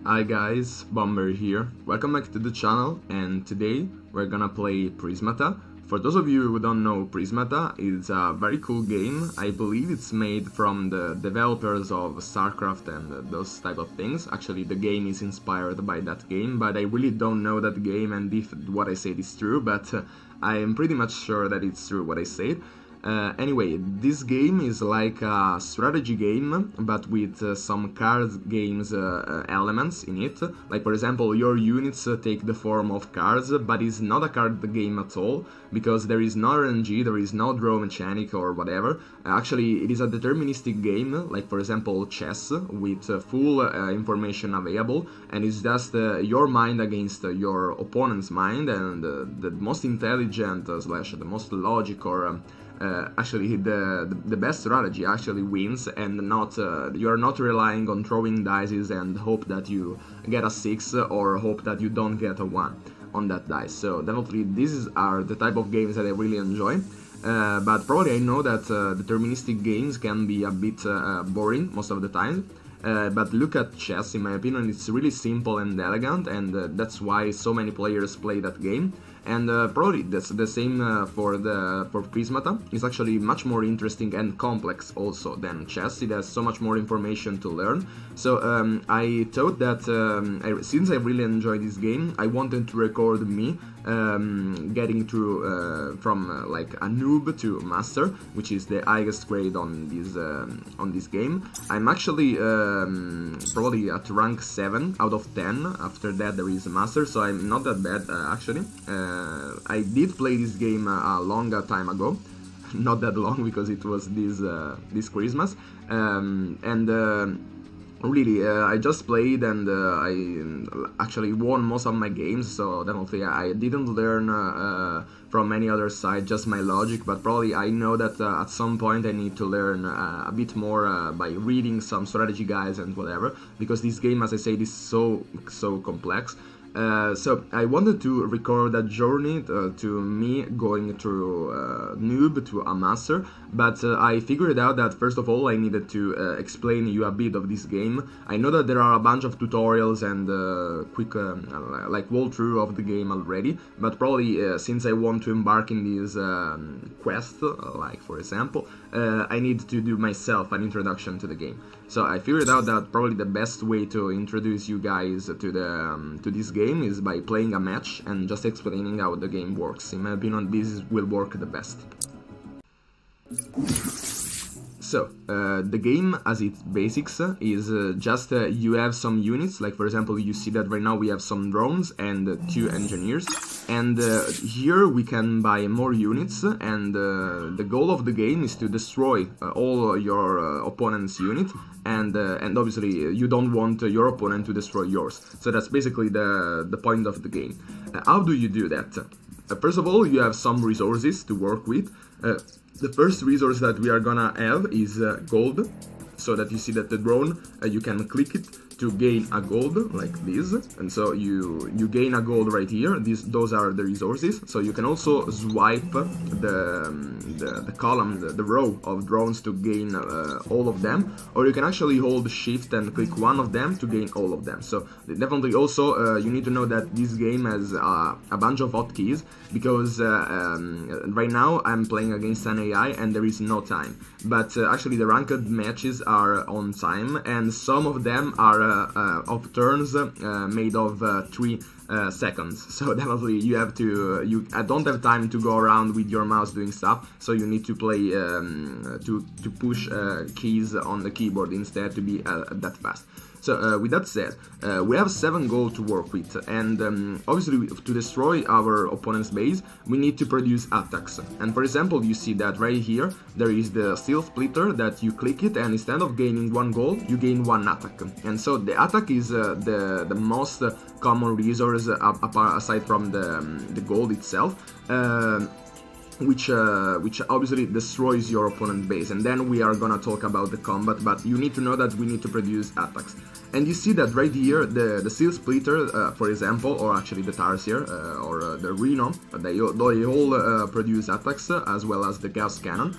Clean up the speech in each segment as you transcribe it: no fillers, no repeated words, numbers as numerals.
Hi guys, Bomber here. Welcome back to the channel, and today we're gonna play Prismata. For those of you who don't know Prismata, it's a very cool game. I believe it's made from the developers of StarCraft and those type of things. Actually, the game is inspired by that game, but I really don't know that game and if what I said is true, but I am pretty much sure that it's true what I said. Anyway, this game is like a strategy game, but with some card games elements in it. Like, for example, your units take the form of cards, but it's not a card game at all, because there is no RNG, there is no draw mechanic or whatever. Actually, it is a deterministic game, like, for example, chess, with full information available, and it's just your mind against your opponent's mind, and the most intelligent slash the most logic or actually the best strategy actually wins, and not you're not relying on throwing dices and hope that you get a 6 or hope that you don't get a 1 on that dice. So definitely these are the type of games that I really enjoy. But probably I know that deterministic games can be a bit boring most of the time. But look at chess, in my opinion, it's really simple and elegant, and that's why so many players play that game. And probably that's the same for Prismata. It's actually much more interesting and complex also than chess. It has so much more information to learn. So I thought that since I really enjoy this game, I wanted to record me getting through from like a noob to master, which is the highest grade on this game. I'm actually probably at rank 7 out of 10. After that there is a master, so I'm not that bad actually. I did play this game a longer time ago, not that long because it was this Christmas, really, I just played and I actually won most of my games, so definitely I didn't learn from any other side, just my logic, but probably I know that at some point I need to learn a bit more by reading some strategy guides and whatever, because this game, as I said, is so complex. So I wanted to record that journey to me going through noob to a master, but I figured out that first of all I needed to explain you a bit of this game. I know that there are a bunch of tutorials and quick like walkthrough of the game already, but probably since I want to embark in this quest, like for example, I need to do myself an introduction to the game. So I figured out that probably the best way to introduce you guys to this game is by playing a match and just explaining how the game works. In my opinion, this will work the best. So, the game as its basics is just you have some units, like for example you see that right now we have some drones and 2 engineers, and here we can buy more units, and the goal of the game is to destroy all your opponent's unit, and obviously you don't want your opponent to destroy yours, so that's basically the point of the game. How do you do that? First of all, you have some resources to work with. The first resource that we are gonna have is gold, so that you see that the drone, you can click it to gain a gold like this, and so you gain a gold right here. Those are the resources. So you can also swipe the column, the row of drones to gain all of them, or you can actually hold shift and click one of them to gain all of them. So definitely also you need to know that this game has a bunch of hotkeys, because right now I'm playing against an AI and there is no time, but actually the ranked matches are on time, and some of them are of turns made of 3 seconds. So definitely you have to, I don't have time to go around with your mouse doing stuff, so you need to play to push keys on the keyboard instead to be that fast. So with that said, we have 7 gold to work with, and obviously to destroy our opponent's base we need to produce attacks. And for example, you see that right here there is the steel splitter that you click it, and instead of gaining 1 gold you gain 1 attack. And so the attack is the most common resource aside from the gold itself. Which obviously destroys your opponent's base, and then we are gonna talk about the combat, but you need to know that we need to produce attacks. And you see that right here, the steel splitter, for example, or actually the tarsier, or the rhino, they all produce attacks, as well as the gas cannon.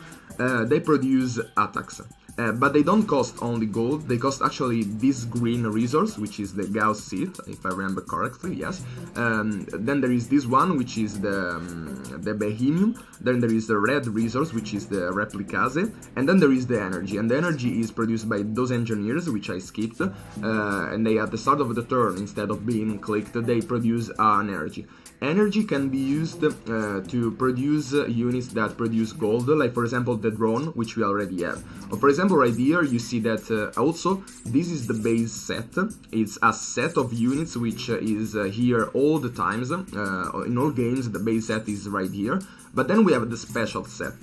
They produce attacks. But they don't cost only gold, they cost actually this green resource, which is the Gauss seed, if I remember correctly, yes. Then there is this one, which is the Bohemium. Then there is the red resource, which is the Replicase. And then there is the energy. And the energy is produced by those engineers, which I skipped. And they, at the start of the turn, instead of being clicked, they produce an energy. Energy can be used to produce units that produce gold, like for example the drone, which we already have. Or for example right here you see that also this is the base set. It's a set of units which is here all the times. In all games the base set is right here. But then we have the special set,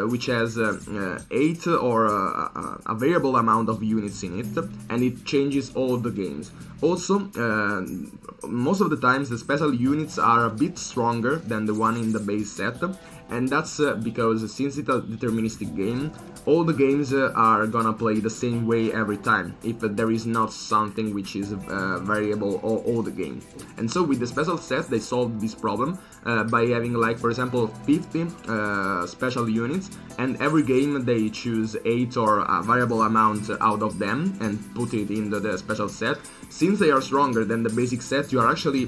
which has 8 or a variable amount of units in it, and it changes all the games. Also, most of the times the special units are a bit stronger than the one in the base set, and that's because since it's a deterministic game, all the games are gonna play the same way every time, if there is not something which is variable all the game. And so with the special set they solved this problem by having, like for example 50 special units, and every game they choose 8 or a variable amount out of them and put it in the special set. Since they are stronger than the basic set, you are actually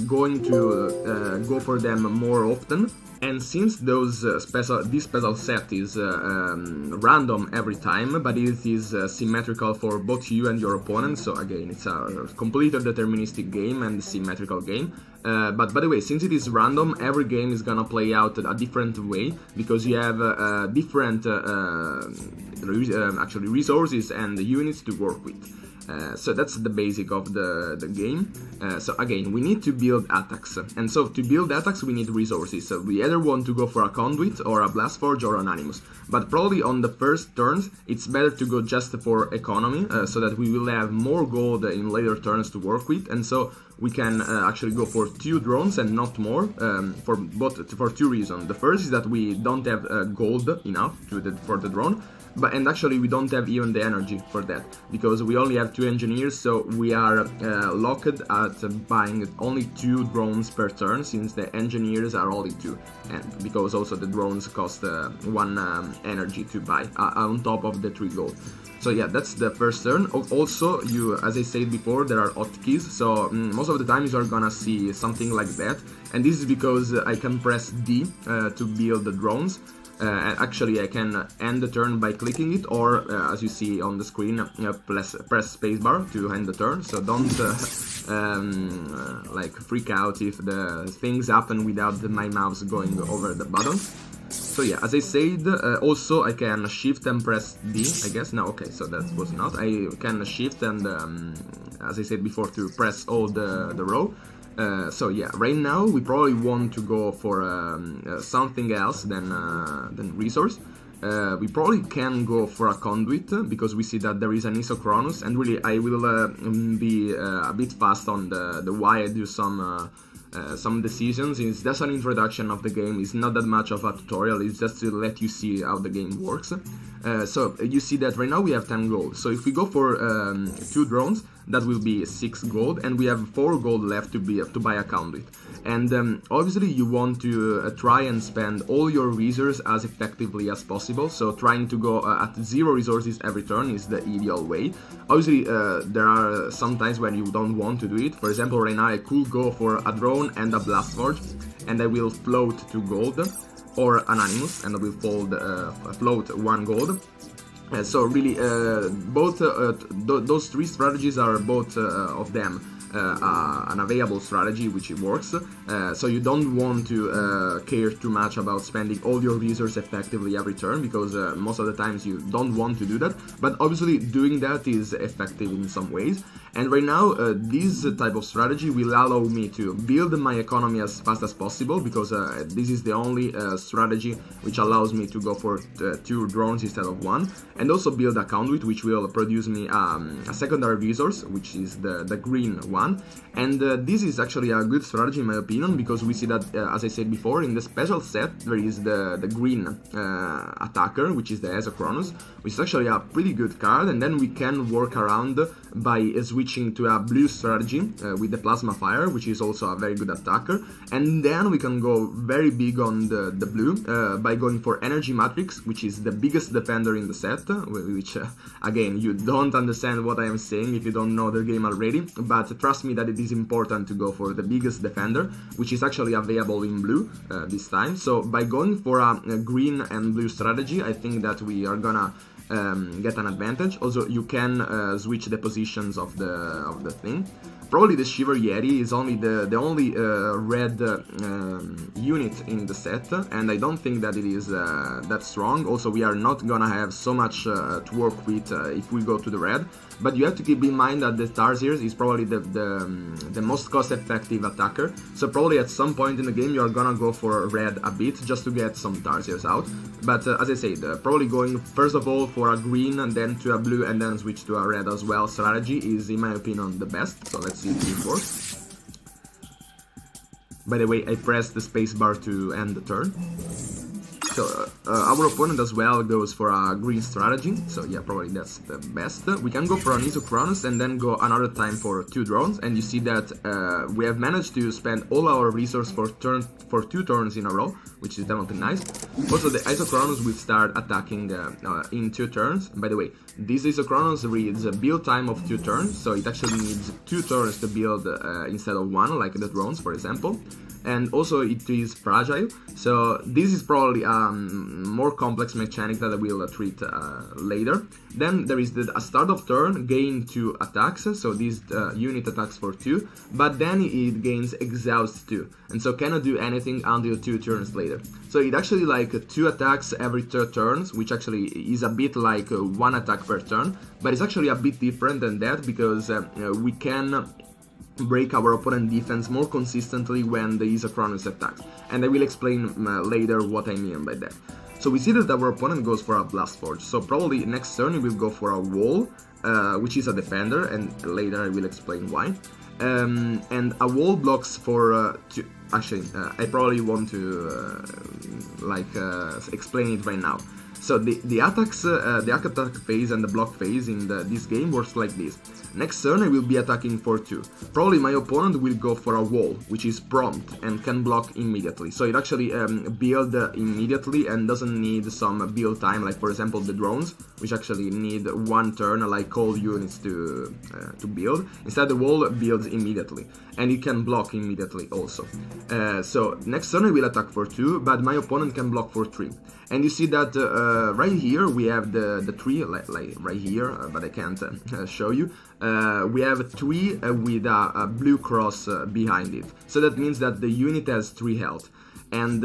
going to go for them more often. And since this special set is random every time, but it is symmetrical for both you and your opponent, so again it's a completely deterministic game and symmetrical game. But by the way, since it is random, every game is gonna play out a different way, because you have different actually resources and units to work with. So that's the basic of the game. So again, we need to build attacks, and so to build attacks we need resources. So we either want to go for a conduit or a blast forge or an animus, but probably on the first turns it's better to go just for economy, so that we will have more gold in later turns to work with, and so we can actually go for 2 drones and not more, for 2 reasons. The first is that we don't have gold enough for the drone, and actually we don't have even the energy for that, because we only have 2 engineers, so we are locked at buying only 2 drones per turn, since the engineers are only 2, and because also the drones cost 1 energy to buy on top of the 3 gold. So yeah, that's the first turn. Also, as I said before, there are hotkeys, so most of the times you are gonna see something like that, and this is because I can press D to build the drones. And actually I can end the turn by clicking it, or as you see on the screen, press spacebar to end the turn. So don't like freak out if the things happen without my mouse going over the buttons. So yeah, as I said, also I can shift and press D, I guess. No, okay, so that was not. I can shift and, as I said before, to press all the row. So yeah, right now we probably want to go for something else than resource. We probably can go for a conduit, because we see that there is an isochronous, and really I will be a bit fast on the why I do some decisions. It's just an introduction of the game, it's not that much of a tutorial, it's just to let you see how the game works. So you see that right now we have 10 gold, so if we go for 2 drones, that will be 6 gold, and we have 4 gold left to buy a conduit. And obviously you want to try and spend all your resources as effectively as possible, so trying to go at 0 resources every turn is the ideal way. Obviously there are some times when you don't want to do it. For example, right now I could go for a drone and a blast forge, and I will float 2 gold, or an animus, and I will float 1 gold. So really, both those 3 strategies are both of them an available strategy which works. So you don't want to care too much about spending all your resources effectively every turn, because most of the times you don't want to do that. But obviously doing that is effective in some ways. And right now, this type of strategy will allow me to build my economy as fast as possible, because this is the only strategy which allows me to go for 2 drones instead of 1, and also build a conduit which will produce me a secondary resource, which is the green one. And this is actually a good strategy in my opinion, because we see that, as I said before, in the special set there is the green attacker, which is the Isochronous, which is actually a pretty good card, and then we can work around by switching to a blue strategy with the Plasma Fire, which is also a very good attacker. And then we can go very big on the blue by going for Energy Matrix, which is the biggest defender in the set, which again, you don't understand what I am saying if you don't know the game already, but trust me that it is important to go for the biggest defender, which is actually available in blue this time. So by going for a green and blue strategy, I think that we are gonna get an advantage. Also, you can switch the positions of the thing. Probably the Shiver Yeti is only the only red unit in the set, and I don't think that it is that strong. Also, we are not gonna have so much to work with if we go to the red, but you have to keep in mind that the Tarsiers is probably the most cost-effective attacker, so probably at some point in the game you are gonna go for red a bit just to get some Tarsiers out. But as I said, probably going first of all for a green and then to a blue and then switch to a red as well strategy is, in my opinion, the best. So let's see if it works. By the way, I pressed the spacebar to end the turn. So our opponent as well goes for a green strategy, so yeah, probably that's the best. We can go for an Isochronus and then go another time for 2 drones, and you see that we have managed to spend all our resources for 2 turns in a row, which is definitely nice. Also, the Isochronus will start attacking in 2 turns. By the way, this Isochronus reads a build time of 2 turns, so it actually needs 2 turns to build instead of 1, like the drones, for example. And also it is fragile, so this is probably a more complex mechanic that I will treat later. Then there is a start of turn, gain 2 attacks, so this unit attacks for 2, but then it gains exhaust 2, and so cannot do anything until 2 turns later. So it actually like 2 attacks every 3 turns, which actually is a bit like 1 attack per turn, but it's actually a bit different than that because we can break our opponent defense more consistently when the Isochronus attacks, and I will explain later what I mean by that. So we see that our opponent goes for a Blast Forge, so probably next turn he will go for a wall, which is a defender, and later I will explain why. And a wall blocks for actually, I probably want to explain it right now. So the attacks, the attack phase and the block phase in this game works like this. Next turn I will be attacking for 2. Probably my opponent will go for a wall, which is prompt and can block immediately. So it actually builds immediately and doesn't need some build time, like for example the drones, which actually need 1 turn, like all units to build. Instead the wall builds immediately, and it can block immediately also. So next turn I will attack for 2, but my opponent can block for 3. And you see that right here we have the tree, like right here, but I can't show you. We have 3 with a blue cross behind it. So that means that the unit has 3 health. And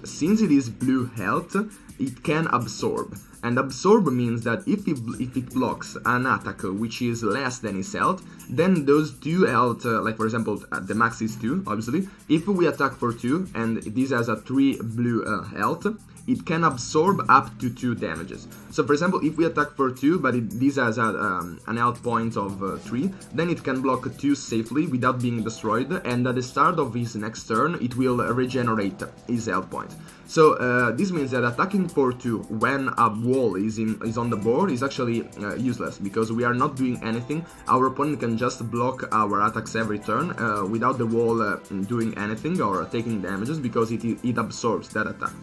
since it is blue health, it can absorb. And absorb means that if it blocks an attack which is less than its health, then those 2 health, like for example the max is 2, obviously. If we attack for 2 and this has a 3 blue health, it can absorb up to 2 damages. So for example, if we attack for 2, but this has an health point of 3, then it can block 2 safely without being destroyed, and at the start of his next turn, it will regenerate his health point. So this means that attacking for 2 when a wall is on the board is actually useless, because we are not doing anything. Our opponent can just block our attacks every turn without the wall doing anything or taking damages, because it absorbs that attack.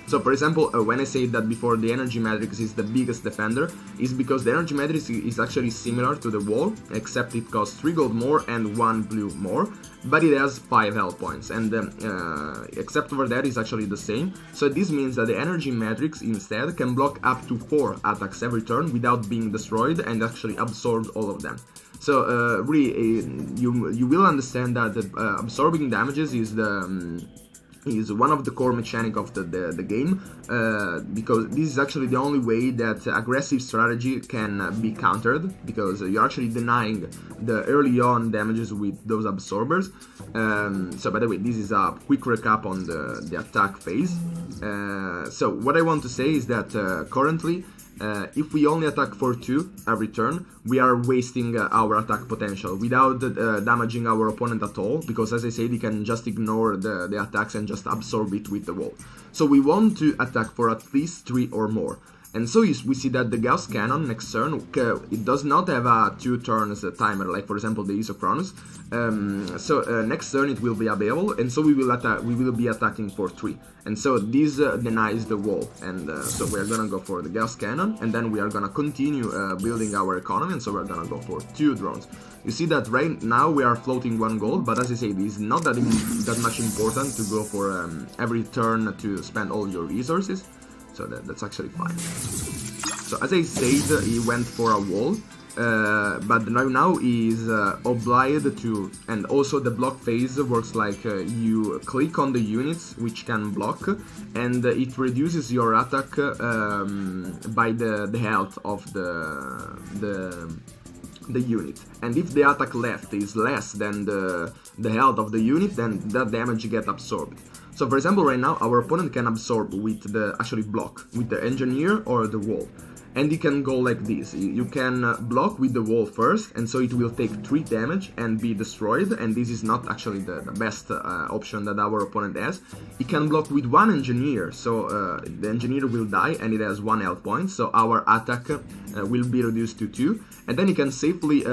So for example, when I say that before the Energy Matrix is the biggest defender, is because the Energy Matrix is actually similar to the wall, except it costs 3 gold more and 1 blue more, but it has 5 health points, and except for that is actually the same. So this means that the Energy Matrix instead can block up to 4 attacks every turn without being destroyed and actually absorb all of them. So really, you will understand that absorbing damages is one of the core mechanic of the game, because this is actually the only way that aggressive strategy can be countered, because you're actually denying the early on damages with those absorbers. So by the way, this is a quick recap on the attack phase. So what I want to say is that currently, if we only attack for 2 every turn, we are wasting our attack potential without damaging our opponent at all, because as I said, he can just ignore the attacks and just absorb it with the wall. So we want to attack for at least 3 or more. And so we see that the Gauss Cannon next turn, it does not have a 2 turns timer, like for example the Isochronous. Next turn it will be available, and so we will be attacking for 3. And so this denies the wall, and so we are gonna go for the Gauss Cannon, and then we are gonna continue building our economy, and so we're gonna go for 2 drones. You see that right now we are floating 1 gold, but as I say, it is not that much important to go for every turn to spend all your resources. So that's actually fine. So as I said, he went for a wall, but now he is obliged to, and also the block phase works like you click on the units which can block, and it reduces your attack by the health of the unit. And if the attack left is less than the health of the unit, then that damage gets absorbed. So for example, right now our opponent can absorb with block with the engineer or the wall. And you can go like this. You can block with the wall first, and so it will take 3 damage and be destroyed, and this is not actually the best option that our opponent has. He can block with 1 engineer, so the engineer will die and it has 1 health point, so our attack will be reduced to 2, and then he can safely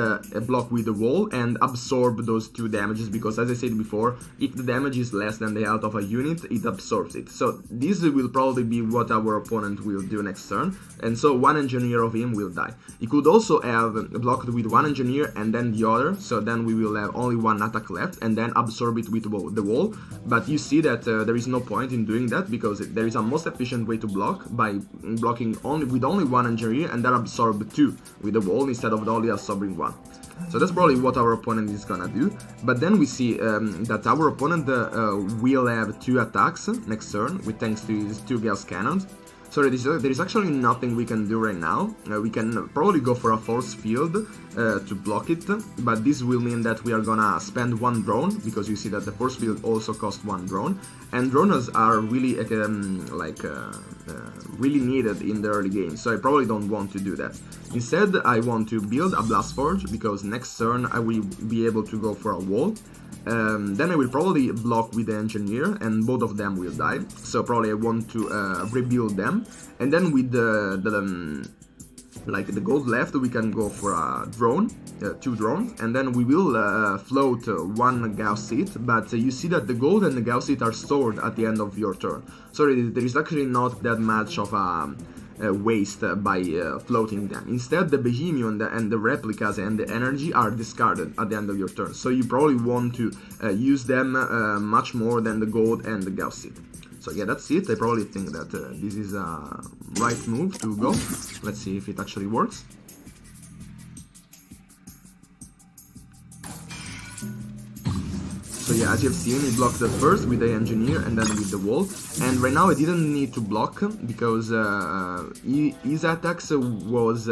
block with the wall and absorb those 2 damages, because as I said before, if the damage is less than the health of a unit, it absorbs it. So this will probably be what our opponent will do next turn, and so 1 engineer of him will die. He could also have blocked with 1 engineer and then the other, so then we will have only 1 attack left and then absorb it with the wall. But you see that there is no point in doing that, because there is a most efficient way to block by blocking with only 1 engineer and then absorb 2 with the wall instead of only absorbing 1. So that's probably what our opponent is gonna do. But then we see that our opponent will have 2 attacks next turn, with thanks to his 2 Gauss Cannons. So there is actually nothing we can do right now. We can probably go for a force field to block it, but this will mean that we are gonna spend 1 drone, because you see that the force field also costs 1 drone, and drones are really really needed in the early game, so I probably don't want to do that. Instead, I want to build a blast forge, because next turn I will be able to go for a wall. Then I will probably block with the engineer, and both of them will die, so probably I want to rebuild them, and then with the gold left we can go for a drone, 2 drones, and then we will float 1 Gauss seat, but you see that the gold and the Gauss seat are stored at the end of your turn, so there is actually not that much of a waste by floating them. Instead, the Behemoth and the replicas and the energy are discarded at the end of your turn, so you probably want to use them much more than the gold and the Gauss seed. So yeah, that's it. I probably think that this is a right move to go. Let's see if it actually works. So yeah, as you have seen, he blocked first with the engineer and then with the wall. And right now I didn't need to block, because his attacks was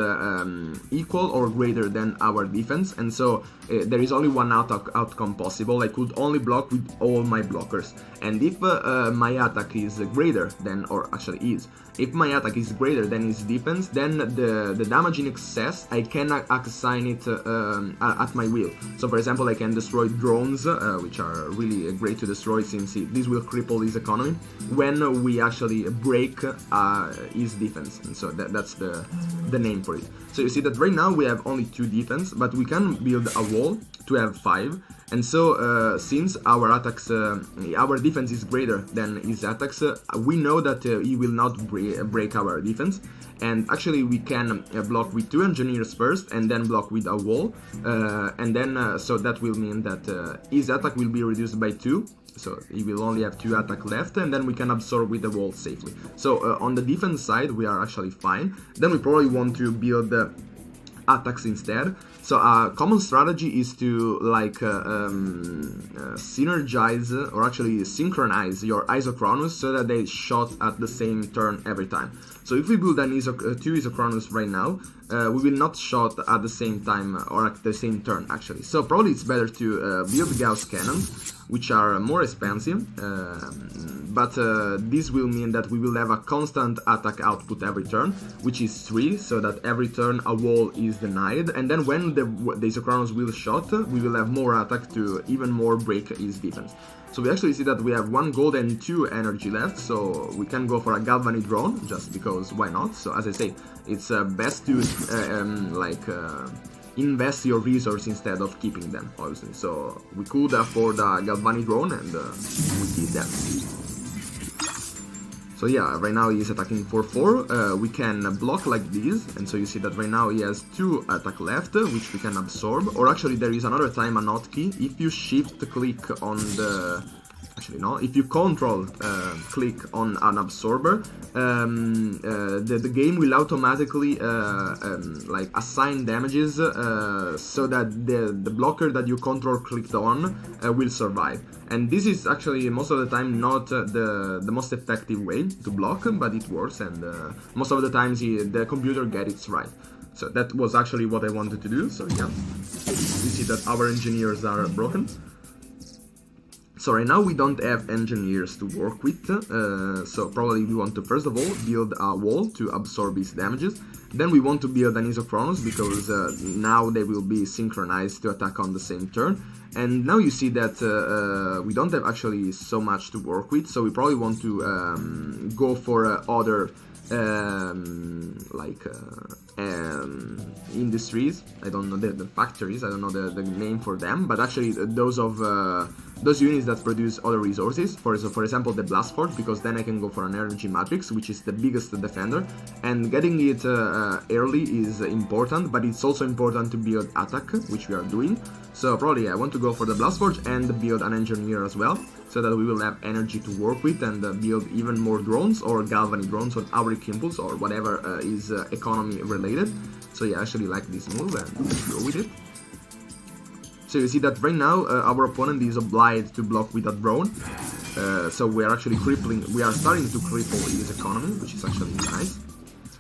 equal or greater than our defense, and so there is only 1 outcome possible. I could only block with all my blockers. And if my attack is greater than, or actually is, if my attack is greater than his defense, then the damage in excess, I can assign it at my will. So for example, I can destroy drones, which are really great to destroy, since this will cripple his economy when we actually break his defense. And so that's the name for it. So you see that right now we have only 2 defense, but we can build a wall to have 5. And so, since our attacks, our defense is greater than his attacks, we know that he will not break our defense. And actually, we can block with 2 engineers first, and then block with a wall, and then so that will mean that his attack will be reduced by 2. So he will only have 2 attack left, and then we can absorb with the wall safely. So on the defense side, we are actually fine. Then we probably want to build attacks instead. So a common strategy is to synergize, or actually synchronize your Isochronous so that they shot at the same turn every time. So if we build an 2 Isochronous right now, we will not shot at the same time or at the same turn actually. So probably it's better to build Gauss Cannons, which are more expensive, but this will mean that we will have a constant attack output every turn, which is 3, so that every turn a wall is denied, and then when the Isochronous will shot, we will have more attack to even more break his defense. So we actually see that we have 1 gold and 2 energy left, so we can go for a Galvanic drone, just because because why not? So as I say, it's best to invest your resource instead of keeping them, obviously. So we could afford a Galvani drone, and we did that. So yeah, right now he is attacking for 4. We can block like this, and so you see that right now he has 2 attack left, which we can absorb. Or actually, there is another time a hotkey. If you shift click on the... Actually, no. If you control click on an absorber, the game will automatically like assign damages so that the blocker that you control clicked on will survive. And this is actually most of the time not the most effective way to block, but it works, and most of the times the computer gets it right. So that was actually what I wanted to do. So yeah, you see that our engineers are broken. So right now we don't have engineers to work with, so probably we want to first of all build a wall to absorb his damages. Then we want to build an Isochronos because now they will be synchronized to attack on the same turn. And now you see that we don't have actually so much to work with, so we probably want to go for other industries. I don't know the factories, I don't know the name for them, but actually those units that produce other resources, for example the Blast Forge, because then I can go for an energy matrix, which is the biggest defender, and getting it early is important, but it's also important to build attack, which we are doing. So probably I want to go for the Blast Forge and build an engineer as well, so that we will have energy to work with and build even more drones or Galvani drones on our Impulse or whatever is economy related. So yeah, I actually like this move, and let's go with it. So you see that right now our opponent is obliged to block with a drone. So we are actually we are starting to cripple his economy, which is actually nice.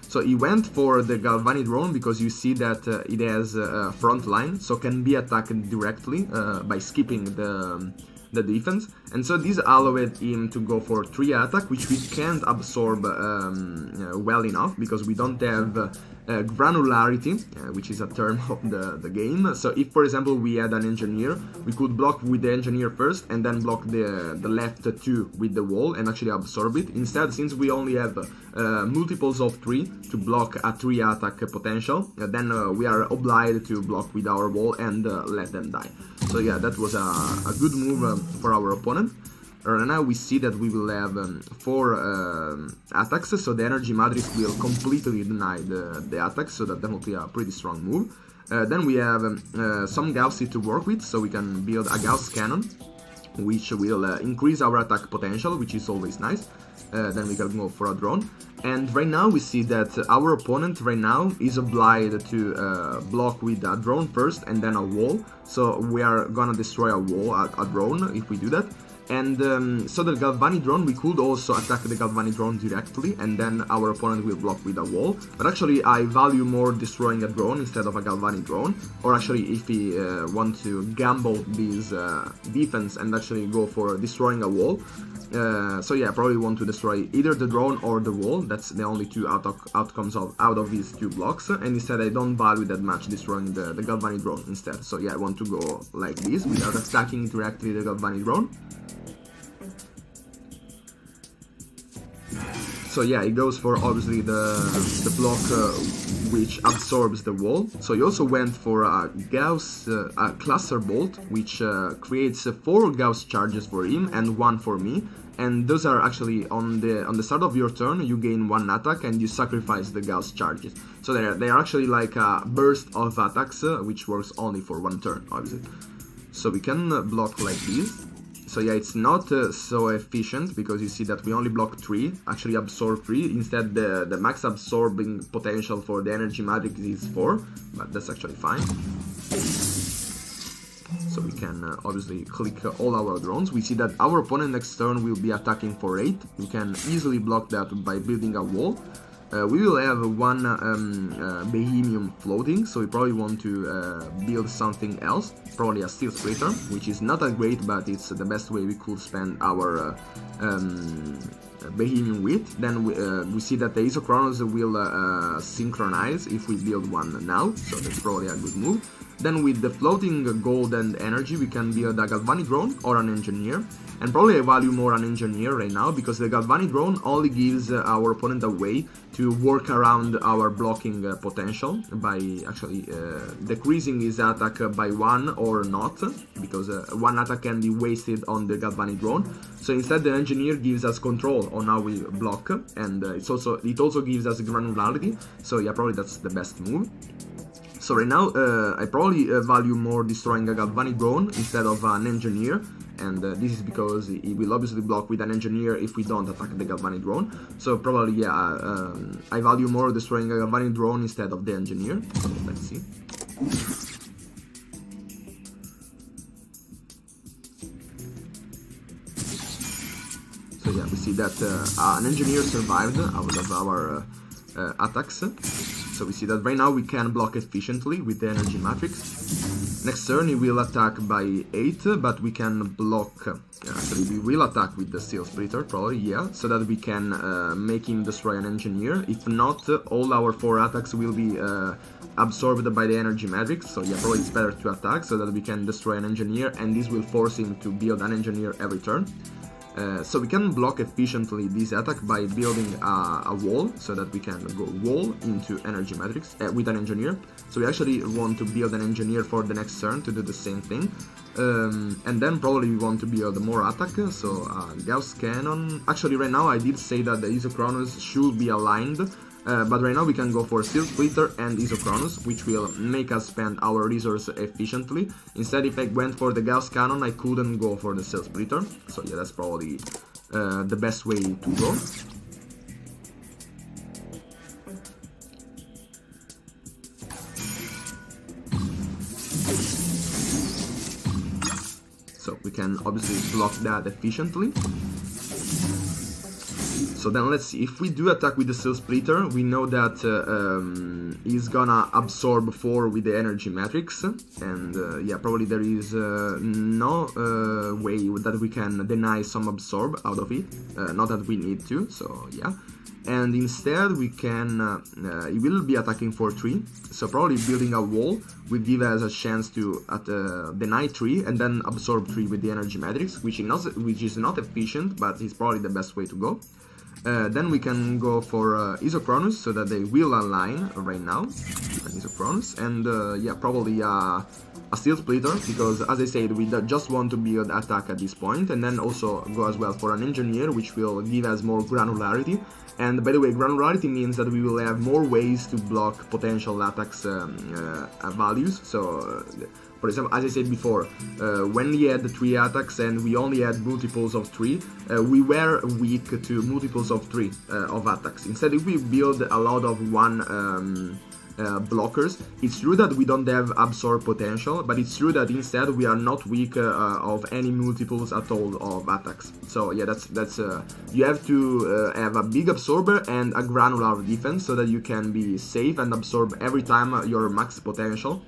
So he went for the Galvani drone because you see that it has a front line, so can be attacked directly by skipping the defense. And so this allowed him to go for 3 attack, which we can't absorb well enough because we don't have granularity, which is a term of the game. So if, for example, we had an engineer, we could block with the engineer first and then block the left 2 with the wall and actually absorb it. Instead, since we only have multiples of 3 to block a 3 attack potential, then we are obliged to block with our wall and let them die. So yeah, that was a good move for our opponent. Right now we see that we will have 4 attacks, so the energy matrix will completely deny the attacks, so that's definitely a pretty strong move. Then we have some Gaussy to work with, so we can build a Gauss cannon, which will increase our attack potential, which is always nice. Then we can go for a drone. And right now we see that our opponent right now is obliged to block with a drone first and then a wall. So we are gonna destroy a wall, a drone, if we do that. And so the Galvani drone, we could also attack the Galvani drone directly, and then our opponent will block with a wall. But actually I value more destroying a drone instead of a Galvani drone. Or actually if we want to gamble this defense and actually go for destroying a wall. So yeah, I probably want to destroy either the drone or the wall. That's the only 2 outcomes out of these 2 blocks. And instead I don't value that much destroying the Galvani drone instead. So yeah, I want to go like this without attacking directly the Galvani drone. So yeah, it goes for obviously the block which absorbs the wall. So he also went for a Gauss a cluster bolt, which creates 4 Gauss charges for him and 1 for me. And those are actually on the start of your turn, you gain 1 attack and you sacrifice the Gauss charges. So they are actually like a burst of attacks, which works only for 1 turn, obviously. So we can block like this. So yeah, it's not so efficient because you see that we only block 3, actually absorb 3. Instead, the max absorbing potential for the energy matrix is 4, but that's actually fine. So we can obviously click all our drones. We see that our opponent next turn will be attacking for 8. We can easily block that by building a wall. We will have 1 Bohemian floating, so we probably want to build something else, probably a Steel Splitter, which is not that great, but it's the best way we could spend our Bohemian with. Then we see that the Isochronos will synchronize if we build one now, so that's probably a good move. Then with the floating gold and energy we can build a galvanic drone or an engineer. And probably I value more an engineer right now, because the galvanic drone only gives our opponent a way to work around our blocking potential by actually decreasing his attack by 1 or not, because 1 attack can be wasted on the galvanic drone. So instead the engineer gives us control on how we block, and it also gives us granularity. So yeah, probably that's the best move. So right now I probably value more destroying a galvanic drone instead of an engineer, and this is because it will obviously block with an engineer if we don't attack the galvanic drone. So probably, yeah, I value more destroying a galvanic drone instead of the engineer. So let's see. So yeah, we see that an engineer survived out of our attacks. So we see that right now we can block efficiently with the energy matrix. Next turn he will attack by 8, but we can block, actually we will attack with the steel splitter probably, yeah, so that we can make him destroy an engineer. If not, all our 4 attacks will be absorbed by the energy matrix, so yeah, probably it's better to attack so that we can destroy an engineer, and this will force him to build an engineer every turn. So we can block efficiently this attack by building a wall, so that we can go wall into energy matrix with an engineer. So we actually want to build an engineer for the next turn to do the same thing. And then probably we want to build more attack, so Gauss Cannon. Actually right now I did say that the Isochronous should be aligned, but right now we can go for Steel Splitter and Isochronous, which will make us spend our resource efficiently. Instead, if I went for the Gauss Cannon, I couldn't go for the Steel Splitter. So yeah, that's probably the best way to go. So we can obviously block that efficiently. So then let's see, if we do attack with the Steel Splitter, we know that he's gonna absorb 4 with the energy matrix, and yeah, probably there is no way that we can deny some absorb out of it, not that we need to, so yeah. And instead we can, he will be attacking for 3, so probably building a wall will give us a chance to deny 3 and then absorb 3 with the energy matrix, which is not efficient, but is probably the best way to go. Then we can go for Isochronous, so that they will align right now. Isochronous, and yeah, probably a Steel Splitter, because as I said, we just want to build attack at this point, and then also go as well for an engineer, which will give us more granularity. And by the way, granularity means that we will have more ways to block potential attacks values. So for example, as I said before, when we had 3 attacks and we only had multiples of 3, we were weak to multiples of 3 of attacks. Instead, if we build a lot of 1 blockers, it's true that we don't have absorb potential, but it's true that instead we are not weak of any multiples at all of attacks. So yeah, that's you have to have a big absorber and a granular defense, so that you can be safe and absorb every time your max potential,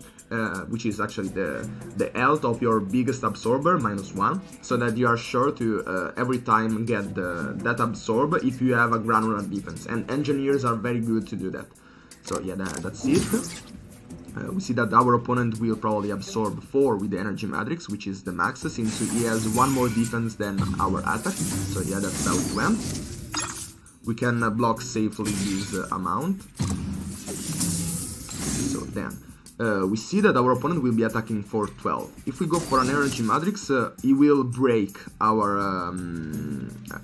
which is actually the health of your biggest absorber -1, so that you are sure to every time get that absorb if you have a granular defense, and engineers are very good to do that. So yeah, that's it. We see that our opponent will probably absorb 4 with the energy matrix, which is the max, since he has 1 more defense than our attack. So yeah, that's how it went. We can block safely this amount. So then we see that our opponent will be attacking for 12. If we go for an energy matrix, he will break our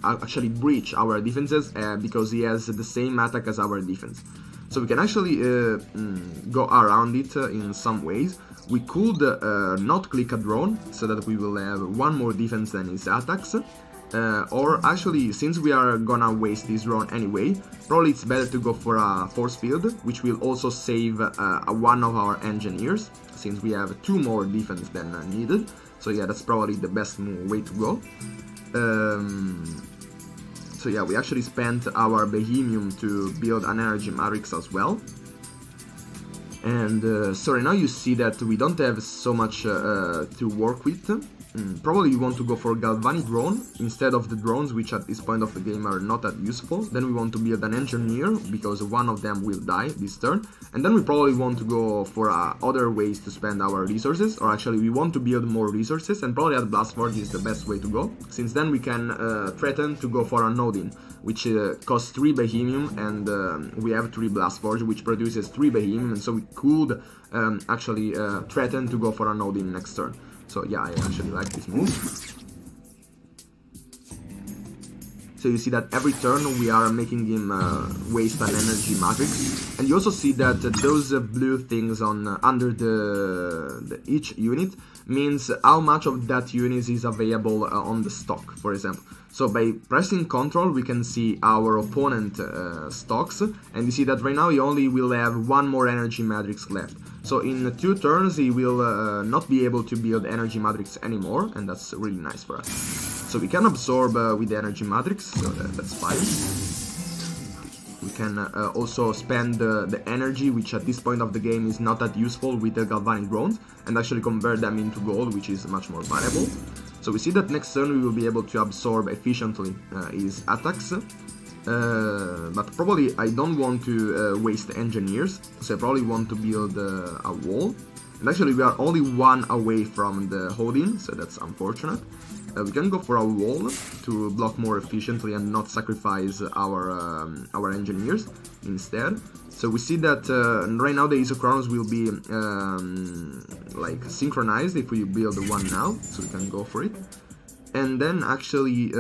actually breach our defenses, because he has the same attack as our defense. So we can actually go around it in some ways. We could not click a drone, so that we will have 1 more defense than his attacks. Or actually, since we are gonna waste this drone anyway, probably it's better to go for a force field, which will also save 1 of our engineers, since we have 2 more defense than needed. So yeah, that's probably the best way to go. So yeah, we actually spent our Bohemium to build an energy matrix as well. And so right now you see that we don't have so much to work with. Probably you want to go for Galvani drone instead of the drones, which at this point of the game are not that useful. Then we want to build an engineer, because one of them will die this turn. And then we probably want to go for other ways to spend our resources, or actually we want to build more resources, and probably at Blast Forge is the best way to go, since then we can threaten to go for an Odin, which costs 3 Bohemium, and we have 3 Blast Forge, which produces 3 Bohemium, and so we could actually threaten to go for an Odin next turn. So yeah, I actually like this move. So you see that every turn we are making him waste an energy matrix, and you also see that those blue things on under each unit means how much of that unit is available on the stock, for example. So by pressing Ctrl we can see our opponent stocks, and you see that right now he only will have 1 more energy matrix left. So in 2 turns he will not be able to build energy matrix anymore, and that's really nice for us. So we can absorb with the energy matrix, so that's fine. We can also spend the energy, which at this point of the game is not that useful, with the Galvanic drones, and actually convert them into gold, which is much more valuable. So we see that next turn we will be able to absorb efficiently his attacks. But probably I don't want to waste engineers, so I probably want to build a wall. And actually we are only 1 away from the holding, so that's unfortunate. We can go for a wall to block more efficiently and not sacrifice our engineers instead. So we see that right now the isochronos will be like synchronized if we build one now, so we can go for it. And then actually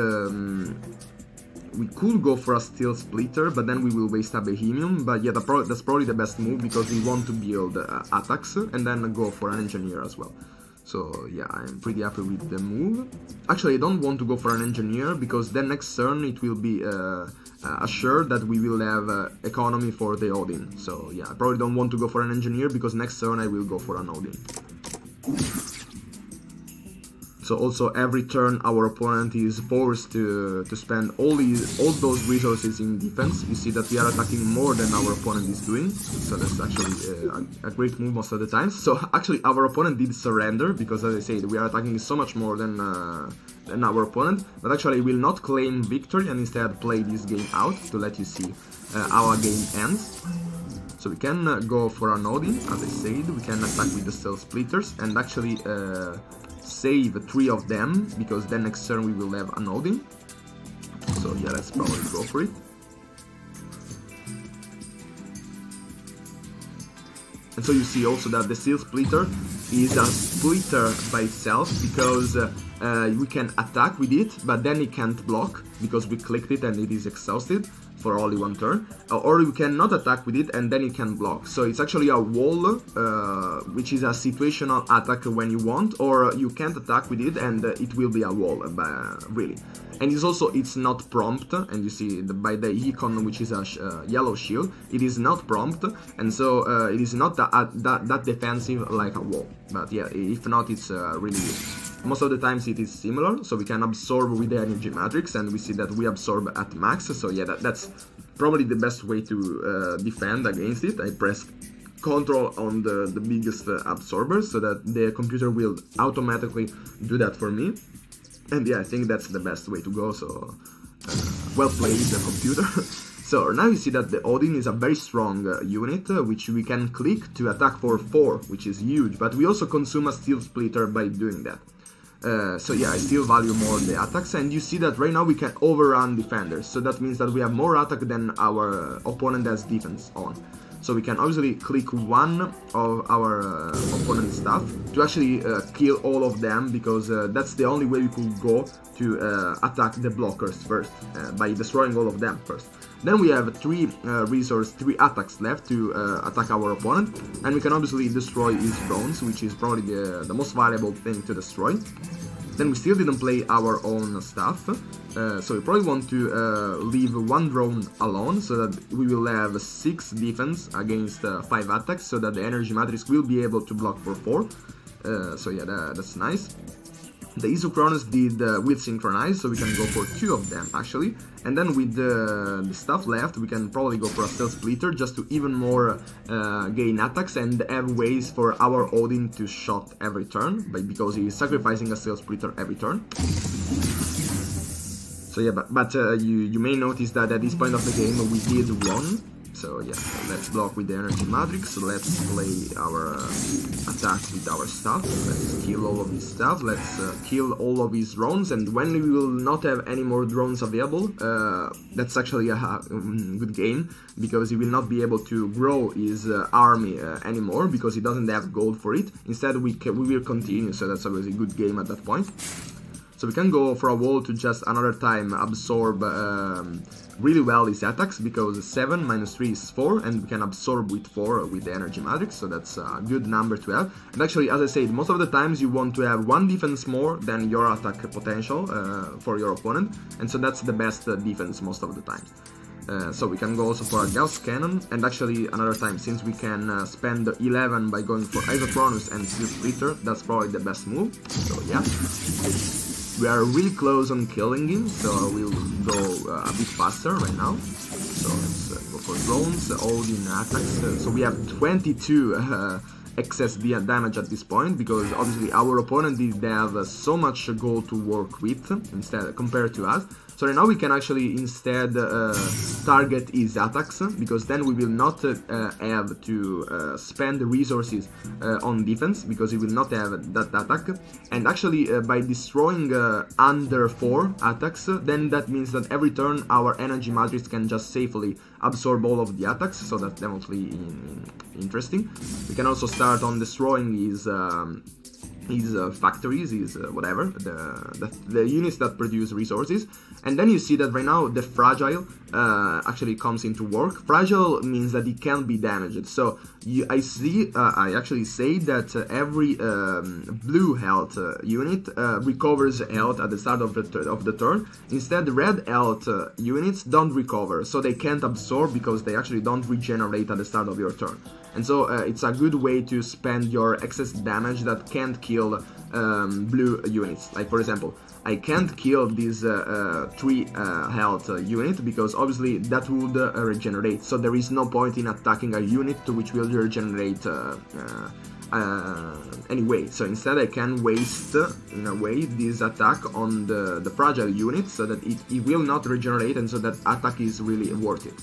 we could go for a steel splitter, but then we will waste a Bohemium. But yeah, that's probably the best move, because we want to build attacks and then go for an engineer as well. So yeah, I'm pretty happy with the move. Actually, I don't want to go for an engineer, because then next turn it will be assured that we will have economy for the Odin. So yeah, I probably don't want to go for an engineer, because next turn I will go for an Odin. So also every turn our opponent is forced to spend all those resources in defense. You see that we are attacking more than our opponent is doing, so that's actually a great move most of the time. So actually our opponent did surrender, because as I said, we are attacking so much more than our opponent, but actually will not claim victory and instead play this game out to let you see how a game ends. So we can go for an Odin, as I said, we can attack with the Steel Splitters and actually save 3 of them, because then next turn we will have an Odin. So yeah, let's probably go for it. And so you see also that the Steel Splitter is a splitter by itself, because we can attack with it, but then it can't block, because we clicked it and it is exhausted for only 1 turn, or you cannot attack with it and then it can block. So it's actually a wall, which is a situational attack when you want, or you can't attack with it and it will be a wall, really. And it's not prompt, and you see by the icon, which is a yellow shield, it is not prompt, and so it is not that defensive like a wall. But yeah, if not, it's really... Most of the times it is similar, so we can absorb with the energy matrix, and we see that we absorb at max. So yeah, that's probably the best way to defend against it. I press Ctrl on the biggest absorbers, so that the computer will automatically do that for me. And yeah, I think that's the best way to go, so well played, the computer. So now you see that the Odin is a very strong unit, which we can click to attack for 4, which is huge, but we also consume a Steel Splitter by doing that. So yeah, I still value more the attacks, and you see that right now we can overrun defenders, so that means that we have more attack than our opponent has defense on. So we can obviously click one of our opponent's stuff to actually kill all of them, because that's the only way we could go to attack the blockers first, by destroying all of them first. Then we have 3 attacks left to attack our opponent, and we can obviously destroy his drones, which is probably the most valuable thing to destroy. Then we still didn't play our own stuff, so we probably want to leave 1 drone alone, so that we will have 6 defense against 5 attacks, so that the energy matrix will be able to block for 4. So yeah, that's nice. The Isochronos did with synchronize, so we can go for 2 of them actually. And then with the stuff left, we can probably go for a Stealth Splitter just to even more gain attacks and have ways for our Odin to shot every turn, because he is sacrificing a Stealth Splitter every turn. So yeah, but you may notice that at this point of the game we did run. So yeah, let's block with the Energy Matrix, let's play our attacks with our stuff, let's kill all of his stuff, let's kill all of his drones, and when we will not have any more drones available, that's actually a good game, because he will not be able to grow his army anymore, because he doesn't have gold for it. Instead we will continue, so that's always a good game at that point. So we can go for a wall to just another time absorb really well his attacks, because 7 minus 3 is 4, and we can absorb with 4 with the Energy Matrix, so that's a good number to have. And actually, as I said, most of the times you want to have 1 defense more than your attack potential for your opponent, and so that's the best defense most of the time. So we can go also for a Gauss Cannon, and actually another time, since we can spend 11 by going for Isochronos and Steel Splitter, that's probably the best move, so yeah. We are really close on killing him, so we'll go a bit faster right now. So let's go for drones, Odin attacks. So we have 22 excess damage at this point, because obviously our opponent did have so much gold to work with instead compared to us. So right now we can actually instead target his attacks, because then we will not have to spend resources on defense, because he will not have that attack. And actually by destroying under 4 attacks, then that means that every turn our Energy Matrix can just safely absorb all of the attacks, so that's definitely interesting. We can also start on destroying his factories, his whatever, the units that produce resources. And then you see that right now the Fragile actually comes into work. Fragile means that it can be damaged. So I actually say that every blue health unit recovers health at the start of the turn. Instead, red health units don't recover, so they can't absorb, because they actually don't regenerate at the start of your turn. And so it's a good way to spend your excess damage that can't kill blue units. Like for example, I can't kill this 3 health unit, because obviously that would regenerate, so there is no point in attacking a unit which will regenerate anyway. So instead I can waste, in a way, this attack on the fragile unit, so that it will not regenerate, and so that attack is really worth it.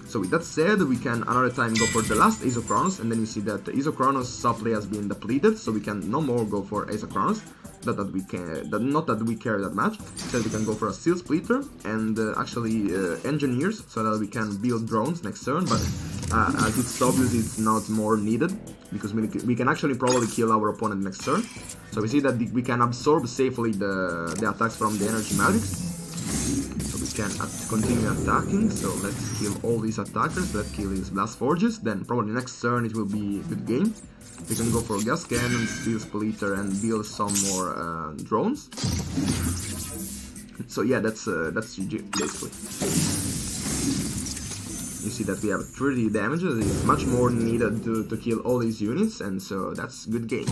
So with that said, we can another time go for the last Isochronos, and then you see that the Isochronos supply has been depleted, so we can no more go for Isochronos. Not that we care that much. Instead we can go for a Steel Splitter and actually Engineers, so that we can build drones next turn, but as it's obvious it's not more needed, because we can actually probably kill our opponent next turn. So we see that we can absorb safely the attacks from the Energy Matrix. Can continue attacking, so let's kill all these attackers, let's kill his Blast Forges, then probably next turn it will be a good game. We can go for Gas Cannon, Steel Splitter, and build some more drones. So yeah, that's GG, basically. You see that we have 30 damages, it's much more needed to kill all these units, and so that's good game.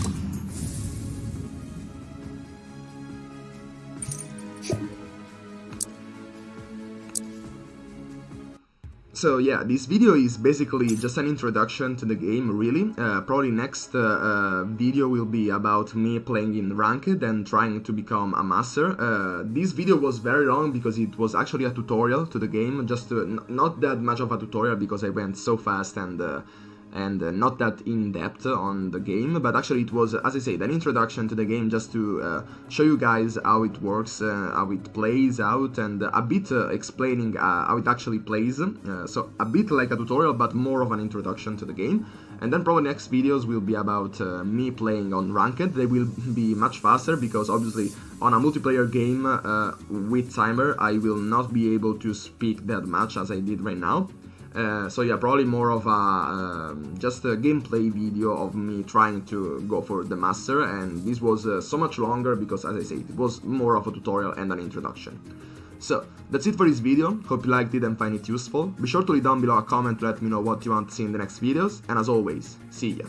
So yeah, this video is basically just an introduction to the game, really. Probably next video will be about me playing in Ranked and trying to become a master. This video was very long because it was actually a tutorial to the game, just not that much of a tutorial because I went so fast and not that in-depth on the game, but actually it was, as I said, an introduction to the game just to show you guys how it works, how it plays out, and a bit explaining how it actually plays, so a bit like a tutorial, but more of an introduction to the game. And then probably next videos will be about me playing on Ranked. They will be much faster because obviously on a multiplayer game with timer I will not be able to speak that much as I did right now. So yeah, probably more of a just a gameplay video of me trying to go for the master, and this was so much longer because, as I said, it was more of a tutorial and an introduction. So that's it for this video. Hope you liked it and find it useful. Be sure to leave down below a comment to let me know what you want to see in the next videos, and as always, see ya!